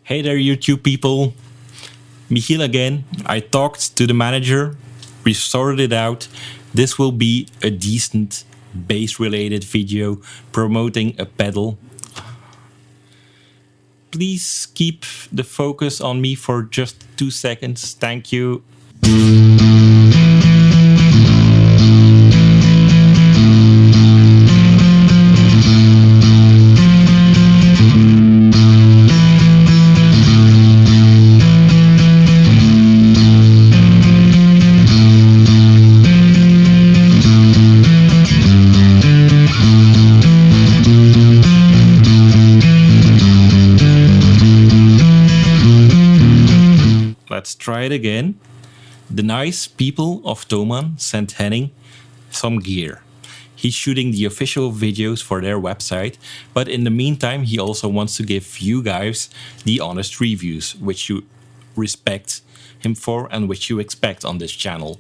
Hey there, YouTube people. Michiel again. I talked to the manager. We sorted it out. This will be a decent bass-related video promoting a pedal. Please keep the focus on me for just 2 seconds. Thank you. Let's try it again. The nice people of Thomann sent Henning some gear. He's shooting the official videos for their website, but in the meantime, he also wants to give you guys the honest reviews, which you respect him for and which you expect on this channel.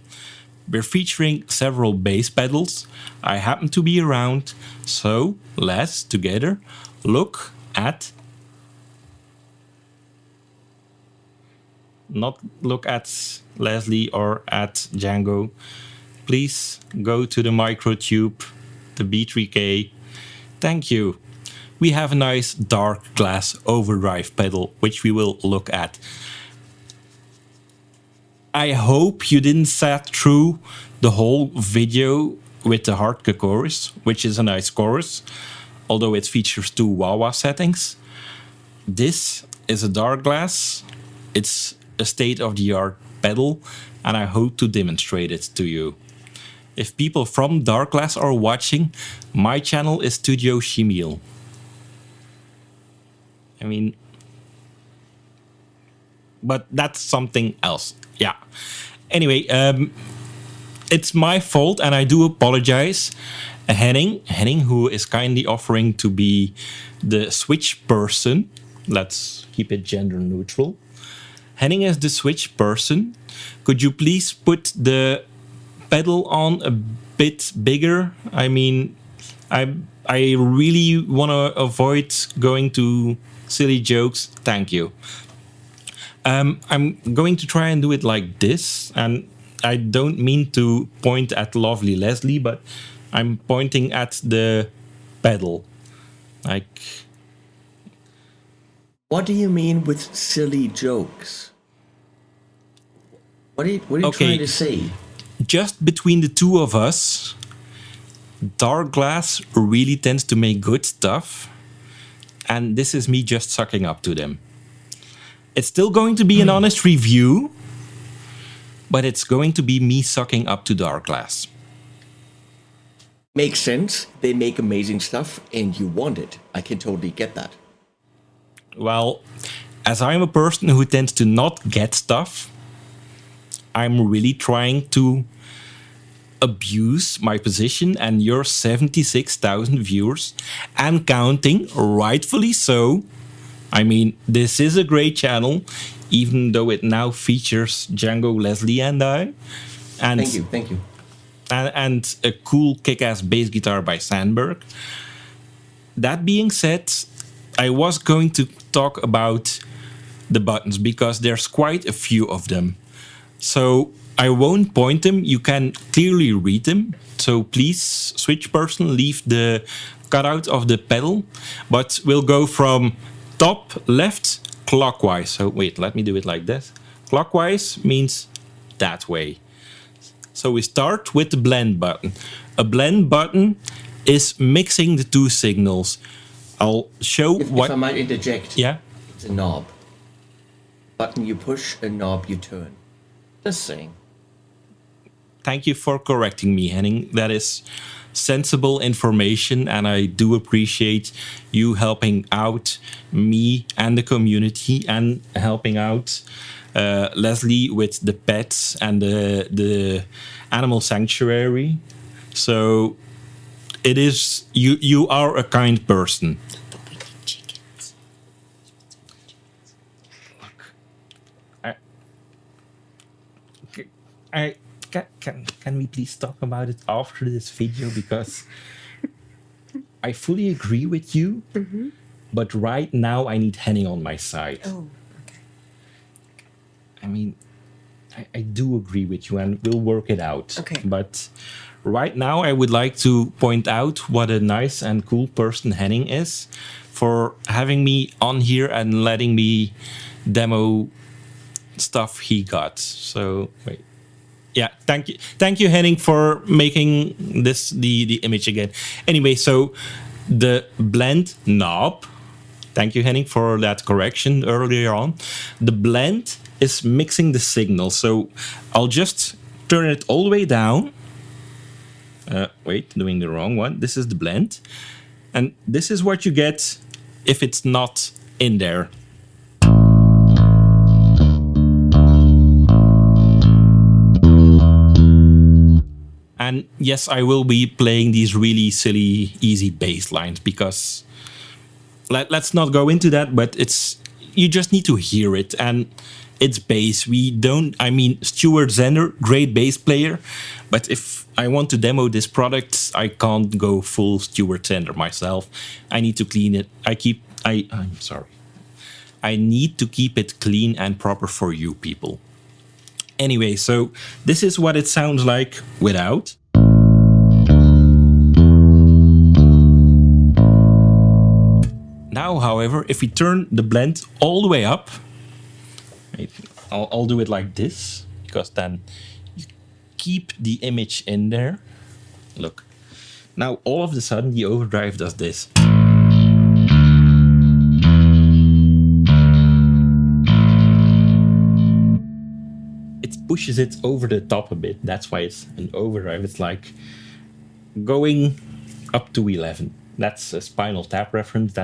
We're featuring several bass pedals. I happen to be around, so let's together look at not look at Leslie or at Django. Please go to the Microtube, the B3K. Thank you. We have a nice Darkglass overdrive pedal, which we will look at. I hope you didn't sat through the whole video with the hardcore chorus, which is a nice chorus, although it features 2 wah-wah settings. This is a Darkglass. It's a state-of-the-art pedal, and I hope to demonstrate it to you. If people from Darkglass are watching, my channel is Studio Michiel. I mean, but that's something else. Yeah. Anyway, it's my fault, and I do apologize. Henning, who is kindly offering to be the switch person. Let's keep it gender neutral. Henning is the switch person. Could you please put the pedal on a bit bigger? I mean, I really want to avoid going to silly jokes. Thank you. I'm going to try and do it like this. And I don't mean to point at lovely Leslie, but I'm pointing at the pedal. Like... What do you mean with silly jokes? What are you trying to say? Just between the two of us, Darkglass really tends to make good stuff, and this is me just sucking up to them. It's still going to be an honest review, but it's going to be me sucking up to Darkglass. Makes sense. They make amazing stuff, and you want it. I can totally get that. Well, as I'm a person who tends to not get stuff, I'm really trying to abuse my position and your 76,000 viewers and counting, rightfully so. I mean, this is a great channel, even though it now features Django, Leslie, and I. And thank you. And a cool kick-ass bass guitar by Sandberg. That being said, I was going to talk about the buttons because there's quite a few of them. So I won't point them. You can clearly read them. So please, switch person, leave the cutout of the pedal. But we'll go from top left clockwise. So wait, let me do it like this. Clockwise means that way. So we start with the blend button. A blend button is mixing the 2 signals. I'll show if I might interject. Yeah? It's a knob. Button you push, a knob you turn. Just saying. Thank you for correcting me, Henning. That is sensible information, and I do appreciate you helping out me and the community and helping out Leslie with the pets and the animal sanctuary. So it is you are a kind person. Look, can we please talk about it after this video, because I fully agree with you. But right now I need Henning on my side. Oh, okay. I mean, I do agree with you, and we'll work it out. Okay. But right now, I would like to point out what a nice and cool person Henning is for having me on here and letting me demo stuff he got. So, wait. Yeah, thank you, Henning, for making this the image again. Anyway, so the blend knob. Thank you, Henning, for that correction earlier on. The blend is mixing the signal. So I'll just turn it all the way down. Wait, doing the wrong one. This is the blend. And this is what you get if it's not in there. And yes, I will be playing these really silly, easy bass lines because let's not go into that, but you just need to hear it, and it's bass. I mean, Stuart Zender, great bass player, but if I want to demo this product, I can't go full Stuart Zender myself. I need to clean it. I'm sorry. I need to keep it clean and proper for you people. Anyway, so this is what it sounds like without. Now, however, if we turn the blend all the way up, I'll do it like this, because then you keep the image in there. Look. Now, all of a sudden, the overdrive does this. It pushes it over the top a bit. That's why it's an overdrive. It's like going up to 11. That's a Spinal Tap reference.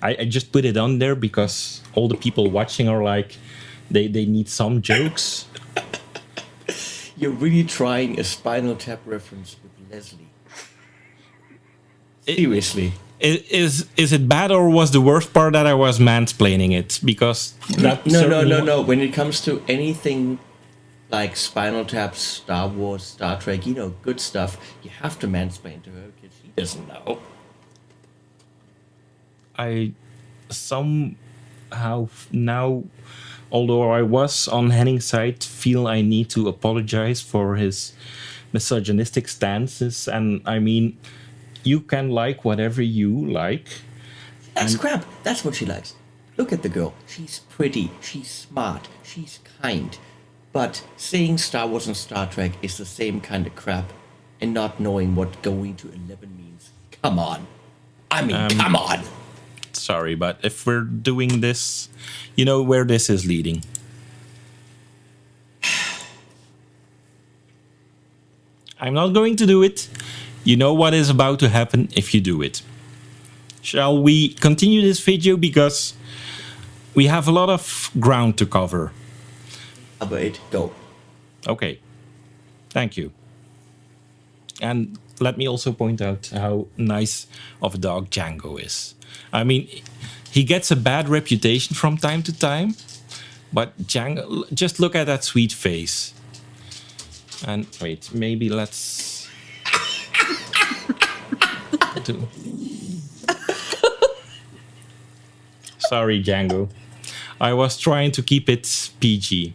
I just put it on there because all the people watching are like, they need some jokes. You're really trying a Spinal Tap reference with Leslie. Seriously. Is it bad, or was the worst part that I was mansplaining it? Because that No. When it comes to anything like Spinal Tap, Star Wars, Star Trek, good stuff, you have to mansplain to her because she doesn't know. I somehow now, although I was on Henning's side, feel I need to apologize for his misogynistic stances. And I mean, you can like whatever you like. That's crap. That's what she likes. Look at the girl. She's pretty. She's smart. She's kind. But saying Star Wars and Star Trek is the same kind of crap, and not knowing what going to 11 means. Come on. I mean, come on. Sorry, but if we're doing this, you know where this is leading. I'm not going to do it. You know what is about to happen if you do it. Shall we continue this video, because we have a lot of ground to cover. AMPETE, go. Okay. Thank you. And let me also point out how nice of a dog Django is. I mean, he gets a bad reputation from time to time, but Django, just look at that sweet face. And wait, maybe let's do. Sorry, Django. I was trying to keep it PG.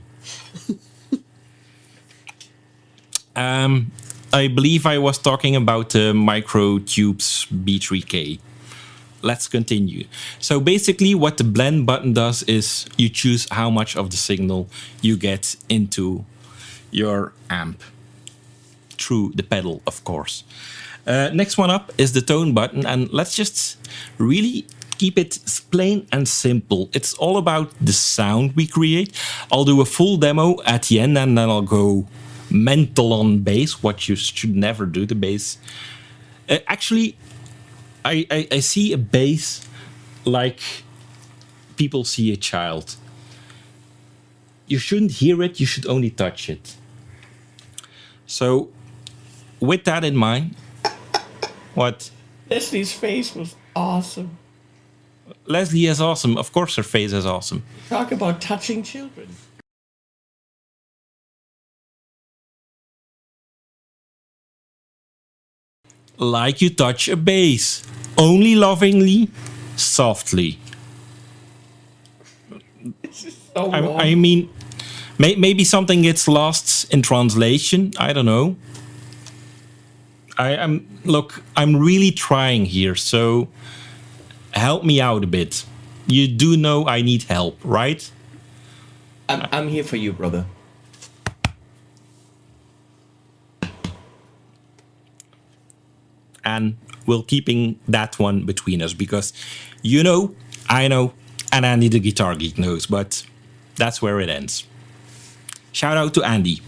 I believe I was talking about the Microtubes B3K. Let's continue. So basically what the blend button does is you choose how much of the signal you get into your amp. Through the pedal, of course. Next one up is the tone button, and let's just really keep it plain and simple. It's all about the sound we create. I'll do a full demo at the end, and then I'll go mental on bass, what you should never do to bass. Actually, I see a bass like people see a child. You shouldn't hear it, you should only touch it. So, with that in mind, what? Leslie's face was awesome. Leslie is awesome. Of course her face is awesome. Talk about touching children. Like you touch a bass. Only lovingly, softly. So wrong. I mean, maybe something gets lost in translation. I don't know. I'm really trying here, so help me out a bit. You do know I need help, right? I'm here for you, brother. And we're keeping that one between us because you know, I know, and Andy the Guitar Geek knows, but that's where it ends. Shout out to Andy.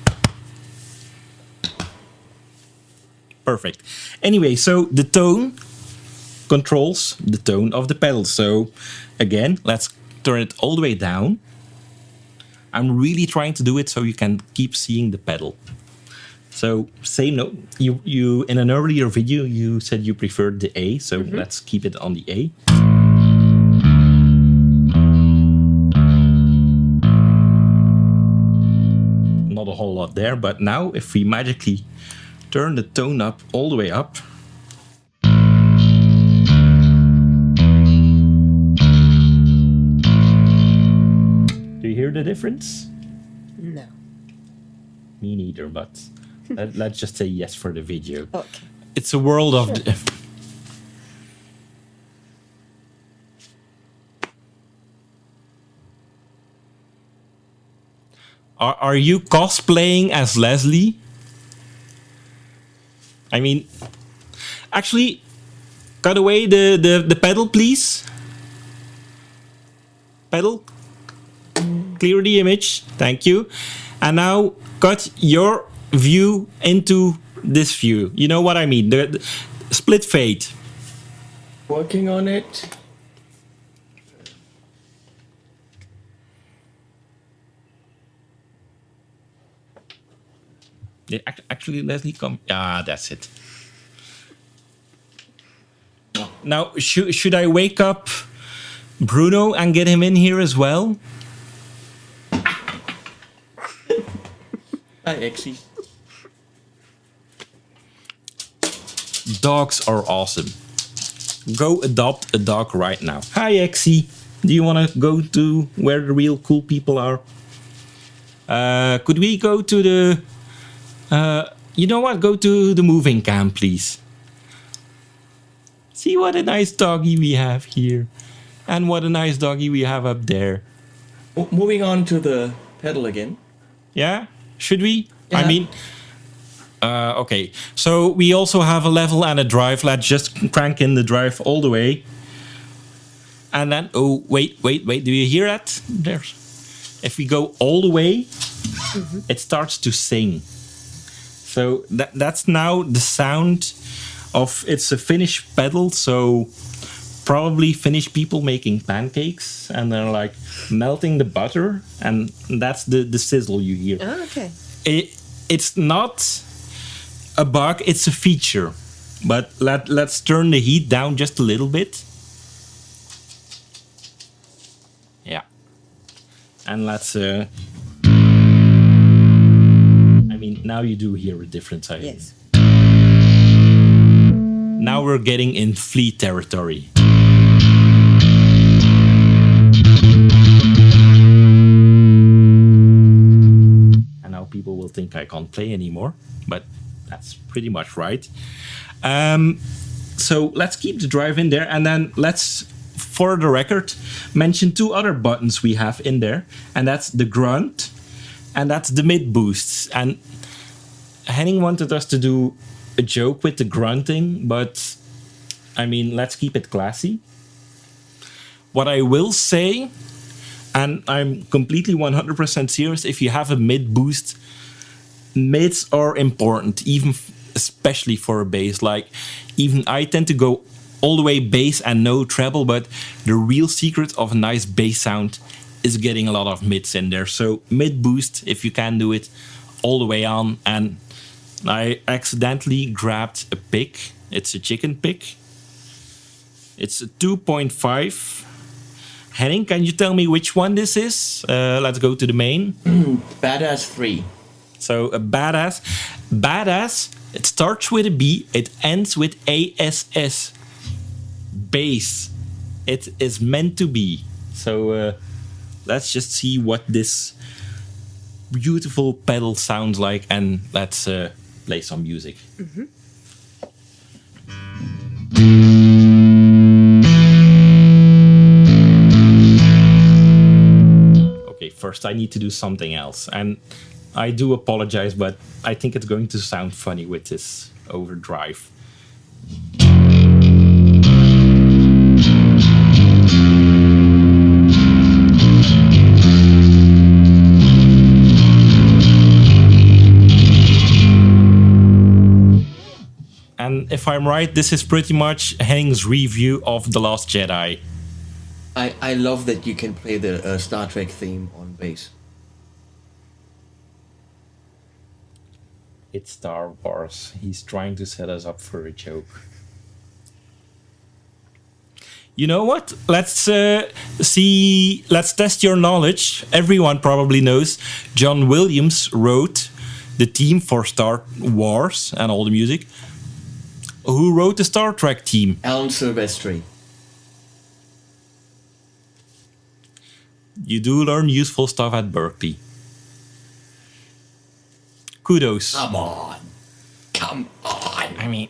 Perfect. Anyway, so the tone controls the tone of the pedal. So again, let's turn it all the way down. I'm really trying to do it so you can keep seeing the pedal. So same note. You in an earlier video you said you preferred the A, so let's keep it on the A. Not a whole lot there, but now if we magically turn the tone up all the way up. Do you hear the difference? No. Me neither, but let's just say yes for the video. Okay. It's a world of... Are you cosplaying as Leslie? I mean, actually, cut away the pedal, please. Pedal. Clear the image. Thank you. And now cut your view into this view. You know what I mean? The split fade. Working on it. Yeah, actually, Leslie, come. Ah, that's it. Now, should I wake up Bruno and get him in here as well? Hi, Exy. Dogs are awesome. Go adopt a dog right now. Hi, Exy. Do you want to go to where the real cool people are? Could we go to the... you know what? Go to the moving camp, please. See what a nice doggy we have here. And what a nice doggy we have up there. Moving on to the pedal again. Yeah? Should we? Yeah. I mean... okay, so we also have a level and a drive. Let's just crank in the drive all the way. And then... Oh, wait. Do you hear that? There's... If we go all the way, it starts to sing. So that's now the sound of... It's a Finnish pedal, so probably Finnish people making pancakes, and they're like melting the butter, and that's the sizzle you hear. Oh, okay. It's not a bug, it's a feature. But let's turn the heat down just a little bit. Yeah. And let's... I mean, now you do hear a difference. Yes. Now we're getting in flea territory. And now people will think I can't play anymore, but that's pretty much right. So let's keep the drive in there, and then let's, for the record, mention two other buttons we have in there, and that's the grunt, and that's the mid boosts. And Henning wanted us to do a joke with the grunting, but I mean, let's keep it classy. What I will say, and I'm completely 100% serious, if you have a mid boost, mids are important, even especially for a bass. Like, even I tend to go all the way bass and no treble, but the real secret of a nice bass sound is getting a lot of mids in there. So mid boost, if you can do it, all the way on. And I accidentally grabbed a pick. It's a chicken pick. It's a 2.5. Henning, can you tell me which one this is? Let's go to the main. Badass 3. So a badass. Badass, it starts with a B, it ends with ASS. Bass. it is meant to be. So let's just see what this beautiful pedal sounds like, and let's play some music. Okay, first I need to do something else, and I do apologize, but I think it's going to sound funny with this overdrive. And if I'm right, this is pretty much Henning's review of The Last Jedi. I love that you can play the Star Trek theme on bass. It's Star Wars. He's trying to set us up for a joke. You know what? Let's test your knowledge. Everyone probably knows John Williams wrote the theme for Star Wars and all the music. Who wrote the Star Trek theme? Alan Silvestri. You do learn useful stuff at Berkeley. Kudos. Come on. Come on. I mean,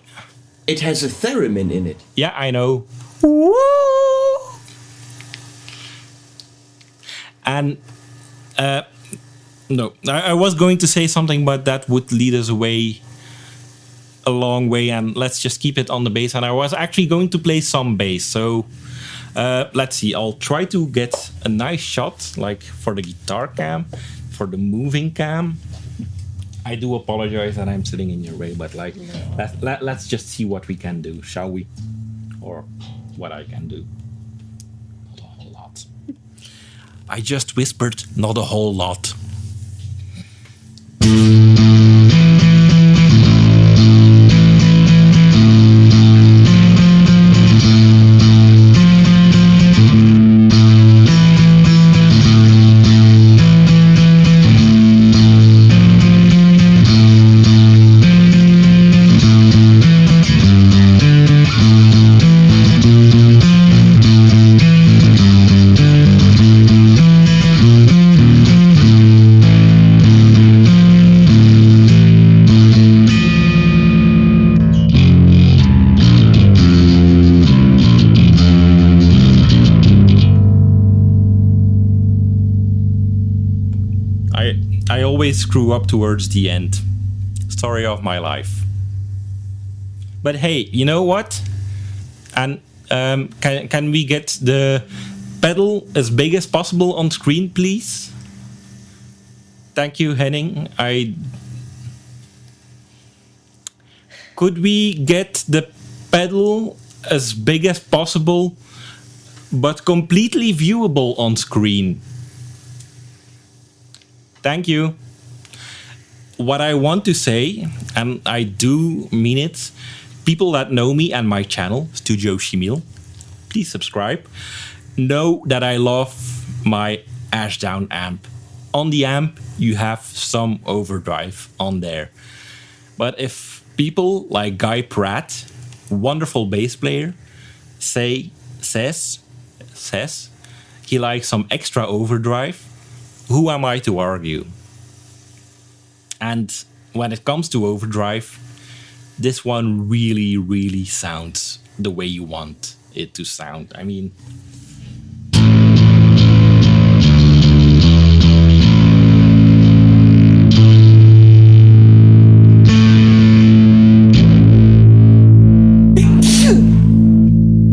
it has a theremin in it. Yeah, I know. And no, I was going to say something, but that would lead us away a long way, and let's just keep it on the bass. And I was actually going to play some bass, so let's see. I'll try to get a nice shot, like for the guitar cam, for the moving cam. I do apologize that I'm sitting in your way, but like, let's just see what we can do, shall we? Or what I can do. Not a whole lot. I just whispered, not a whole lot. I always screw up towards the end. Story of my life. But hey, you know what? And can we get the pedal as big as possible on screen, please? Thank you, Henning. Could we get the pedal as big as possible, but completely viewable on screen? Thank you. What I want to say, and I do mean it, people that know me and my channel, Studio Shimil, please subscribe, know that I love my Ashdown amp. On the amp, you have some overdrive on there. But if people like Guy Pratt, wonderful bass player, says he likes some extra overdrive, who am I to argue? And when it comes to overdrive, this one really, really sounds the way you want it to sound. I mean,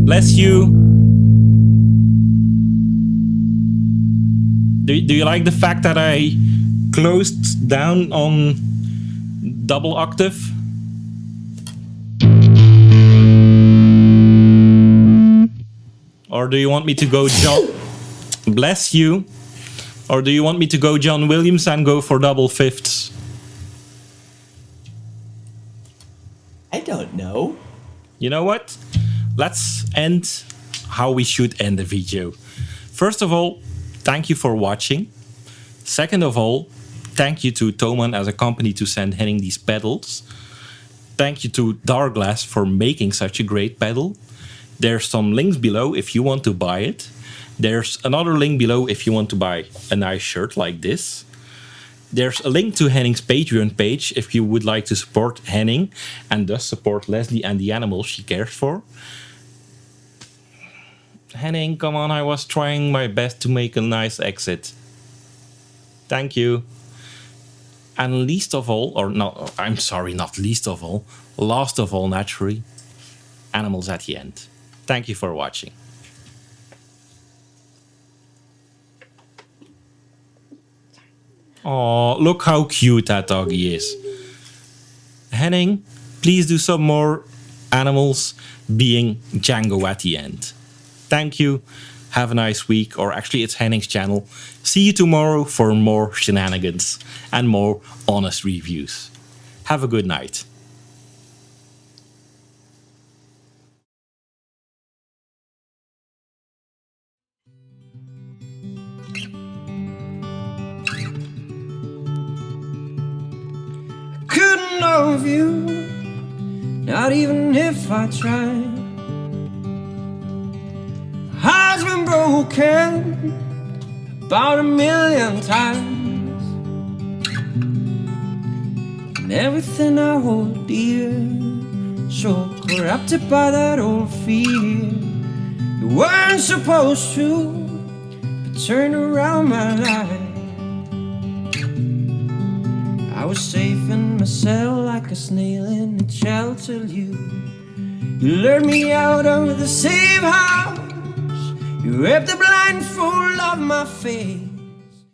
bless you. Do you like the fact that I closed down on double octave? Or do you want me to go John... Bless you. Or do you want me to go John Williams and go for double fifths? I don't know. You know what? Let's end how we should end the video. First of all, thank you for watching. Second of all, thank you to Thomann as a company to send Henning these pedals. Thank you to Darkglass for making such a great pedal. There's some links below if you want to buy it. There's another link below if you want to buy a nice shirt like this. There's a link to Henning's Patreon page if you would like to support Henning and thus support Leslie and the animals she cares for. Henning, come on, I was trying my best to make a nice exit. Thank you. And least of all, or no, I'm sorry, not least of all, last of all, naturally, animals at the end. Thank you for watching. Oh, look how cute that doggy is. Henning, please do some more animals being Django at the end. Thank you. Have a nice week, or actually it's Henning's channel. See you tomorrow for more shenanigans and more honest reviews. Have a good night. Couldn't love you, not even if I tried. Heart's been broken about 1,000,000 times, and everything I hold dear, so corrupted by that old fear. You weren't supposed to, but turn around my life. I was safe in my cell like a snail in a shell till you lured me out of the safe house. You ripped the blindfold off my face.